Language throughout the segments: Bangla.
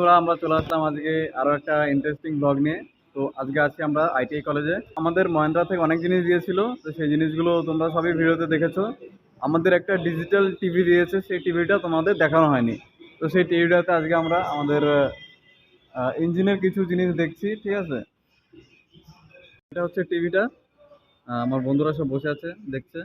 বন্ধুরা, আমরা চলে আসলাম আজকে আরো একটা ইন্টারেস্টিং ব্লগ নিয়ে। তো আজকে আছি আমরা আইটিআই কলেজে। আমাদের মহেন্দ্রা থেকে অনেক জিনিস দিয়েছিল, তো সেই জিনিসগুলো তোমরা সবই ভিডিওতে দেখেছো। আমাদের একটা ডিজিটাল টিভি দিয়েছে, সেই টিভিটা তোমাদের দেখানো হয়নি। তো সেই টিভিটাতে আজকে আমরা আমাদের ইঞ্জিনের কিছু জিনিস দেখছি, ঠিক আছে। এটা হচ্ছে টিভিটা, আমার বন্ধুরা সব বসে আছে দেখছে।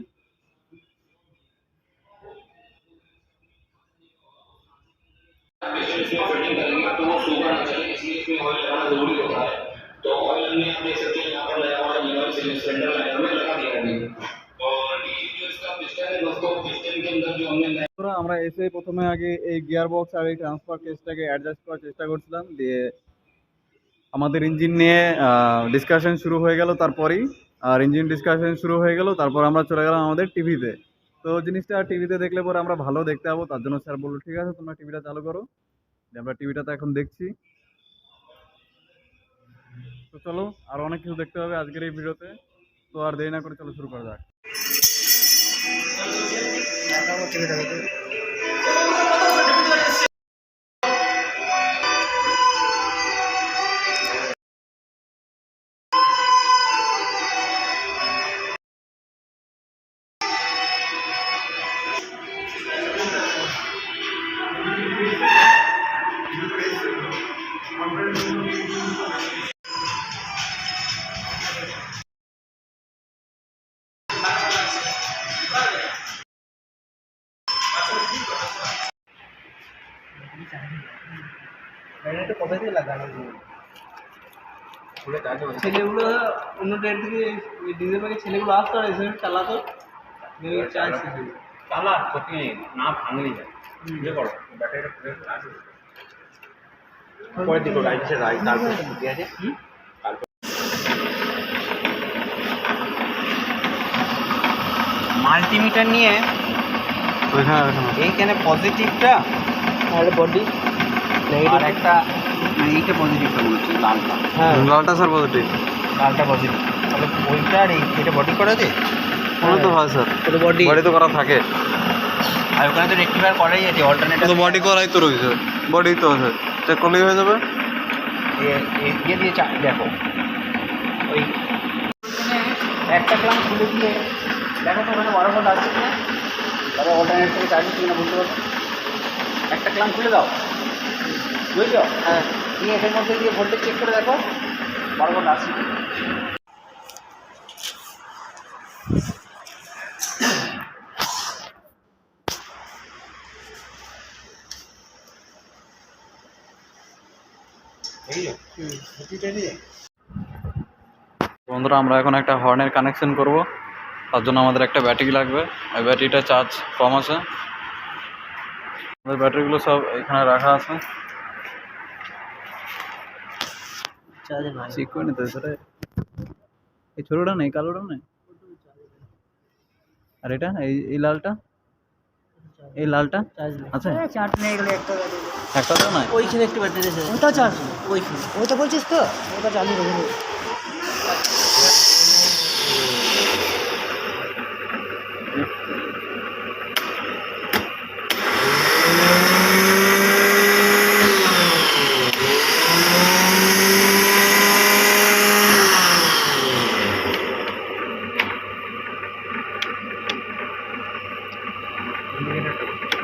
इसमें फिटिंग करेंगे तो वो सूखा ना चले, इसलिए इसमें ऑयल लगाना जरूरी होता है। तो ऑयल में आप देख सकते हैं यहाँ पर लगा हुआ है, लीवर सिलेंडर लाइनर में लगा दिया है। और ये जो इसका पिस्टन है दोस्तों, पिस्टन के अंदर जो हमने আমরা এসে প্রথমে আগে এই গিয়ার বক্স আর এই ট্রান্সফার কেসটাকে অ্যাডজাস্ট করার চেষ্টা করছিলাম, দিয়ে আমাদের ইঞ্জিন নিয়ে ডিসকাশন শুরু হয়ে গেল। তারপরেই ইঞ্জিন ডিসকাশন শুরু হয়ে গেল, তারপর আমরা চলে গেলাম আমাদের টিভিতে। তো জিনিসটা টিভিতে দেখলে পরে আমরা ভালো দেখতে পাবো, তার জন্য স্যার বললো ঠিক আছে তোমরা টিভিটা চালু করো। আমরা টিভিটাতে এখন দেখছি। তো চলো, আর অনেক কিছু দেখতে হবে আজকের এই ভিডিওতে। তো আর দেরি না করে চলো শুরু করা যাক। কবে থেকে লাগানো ছেলেগুলো অন্য ডেট থেকে ডিজেল বাইকে ছেলেগুলো আসতো আর এসে চালাতো চালা ক্ষতি না ভাঙলি যায় ইয়ে করো ব্যাটারিটা পুরো আছে পরে দিকে রাইট সে রাইট তারপরে ক্ষতি আছে মাল্টিমিটার নিয়ে এইখানে পজিটিভটা আর বডি আর একটা এইটা পজিটিভটা বলছি লালটা লালটা স্যার পজিটিভ, লালটা পজিটিভ, তাহলে ওইটা আর এইটা বডি করা যায় কোনো তো হয় স্যার, ওটা বডি বডি তো করা থাকে। আর ওখানে তো রেক্টিফায়ার করাই আছে, অল্টারনেটর তো বডি করাই তো রয়েছে, বডি তো আছে, চেক করলেই হয়ে যাবে। ইয়ে দিয়ে দেখো ওই একটা ক্লাম খুলে দিয়ে দেখো তো ওখানে 12 ভোল্ট আসছে কিনা, তারপর অল্টারনেট থেকে চার্জ হচ্ছে কিনা বলতে পারবো। একটা ক্লাম খুলে দাও, বুঝছো? হ্যাঁ, তুমি এটার মধ্যে দিয়ে ভোল্টেজ চেক করে দেখো 12 ভোল্ট আসছে কিনা। বন্ধুরা, আমরা এখন একটা হর্নের কানেকশন করব, তার জন্য আমাদের একটা ব্যাটারি লাগবে। ওই ব্যাটারিটা চার্জ কম আছে, আমাদের ব্যাটারিগুলো সব এখানে রাখা আছে। ঠিক করে নিতে হবে, এই ছোটোটা নেই, কালোটা নেই, আর এটা এই লালটা, এই লালটা আছে, একটা তো নয়। ওইখানে একটু ব্যাটারি আছে, ওটা চার্জ ওইখানে, ওইটা বলছিস তো ওটা চালু রেখে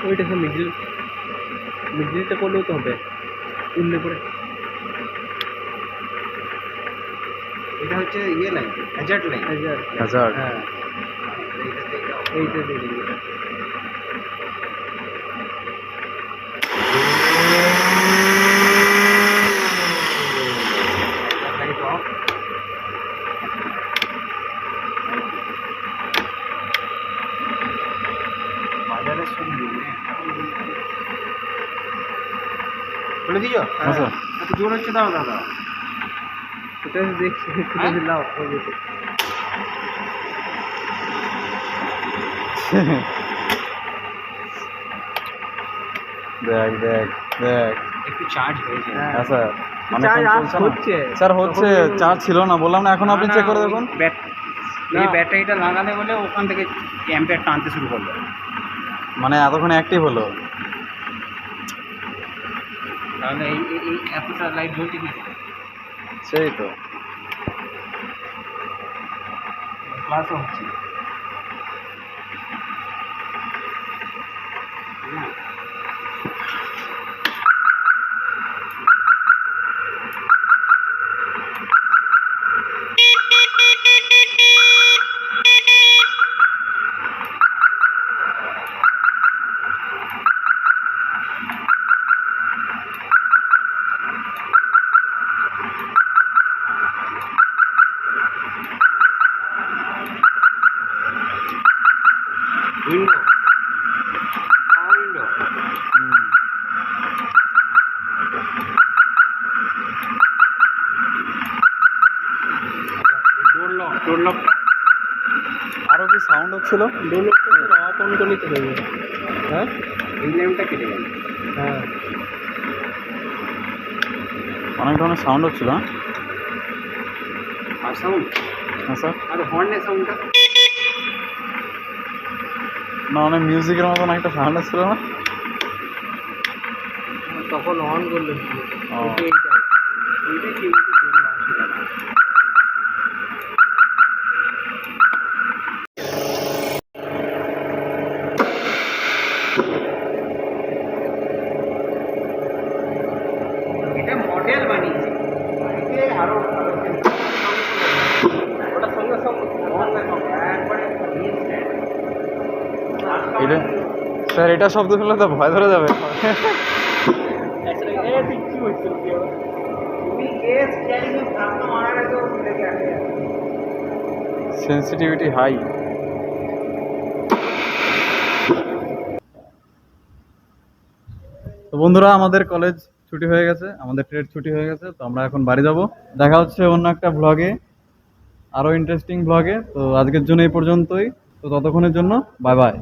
ওইটা মিডলটা করলেও তো হবে উল্লে করে। এটা হচ্ছে ইয়ে লাইন, হ্যাজার্ড লাইন। হ্যাজার্ড। হ্যাঁ, এইটা দিয়ে দিবি। খুলে দিও? হ্যাঁ স্যার। এত জোর হচ্ছে, দাও দাদা। এটা দেখছি খুলে দিলাম হয়ে যেতে। দেখ দেখ দেখ, একটু চার্জ হয়েছে। হ্যাঁ স্যার, চার্জ হচ্ছে স্যার, হচ্ছে, চার্জ ছিল না বললাম না, এখন আপনি চেক করে দেখুন। এই ব্যাটারিটা লাগালে বলে ওখান থেকে অ্যাম্পিয়ার টানতে শুরু করলো, মানে এতক্ষণ অ্যাক্টিভ হলো। তাহলে এই এতটা লাইট জ্বলছে কি সেই তো। ক্লাসও হচ্ছে না। উইন্ডো পাওয়ার উইন্ডো ডোর লকটা আরো কি সাউন্ড হচ্ছিল? ডোর লকটা অফ অন করলেই তো হয়ে যাবে। হ্যাঁ এই ল্যাম্পটা কেটে গেল। হ্যাঁ অনেক ধরনের সাউন্ড হচ্ছিল। হ্যাঁ আর সাউন্ড হ্যাঁ স্যার। আর হর্নের সাউন্ডটা না, অনেক মিউজিকের মতন একটা সাউন্ড হচ্ছিল না? তখন অন করলে ও। এইটাই কি বলতে জোরে আসছিল না। এটা মডেল বানিয়েছে বাড়িতে আরো ভালো ওটা সঙ্গে সঙ্গে একবারে এটা স্যার, এটা শব্দ শুনলে তো ভয় ধরে যাবে। কি হয়েছিল কি হবে? তুমি কেস চাইলে ধাক্কা মারার আগে ও লেগে আসে। Sensitivity high. তো বন্ধুরা, আমাদের কলেজ ছুটি হয়ে গেছে, আমাদের ট্রেড ছুটি হয়ে গেছে, তো আমরা এখন বাড়ি যাব। দেখা হচ্ছে অন্য একটা ব্লগে, আরো ইন্টারেস্টিং ব্লগে। তো আজকের জন্য এই পর্যন্তই। তো ততক্ষণের জন্য বাই বাই।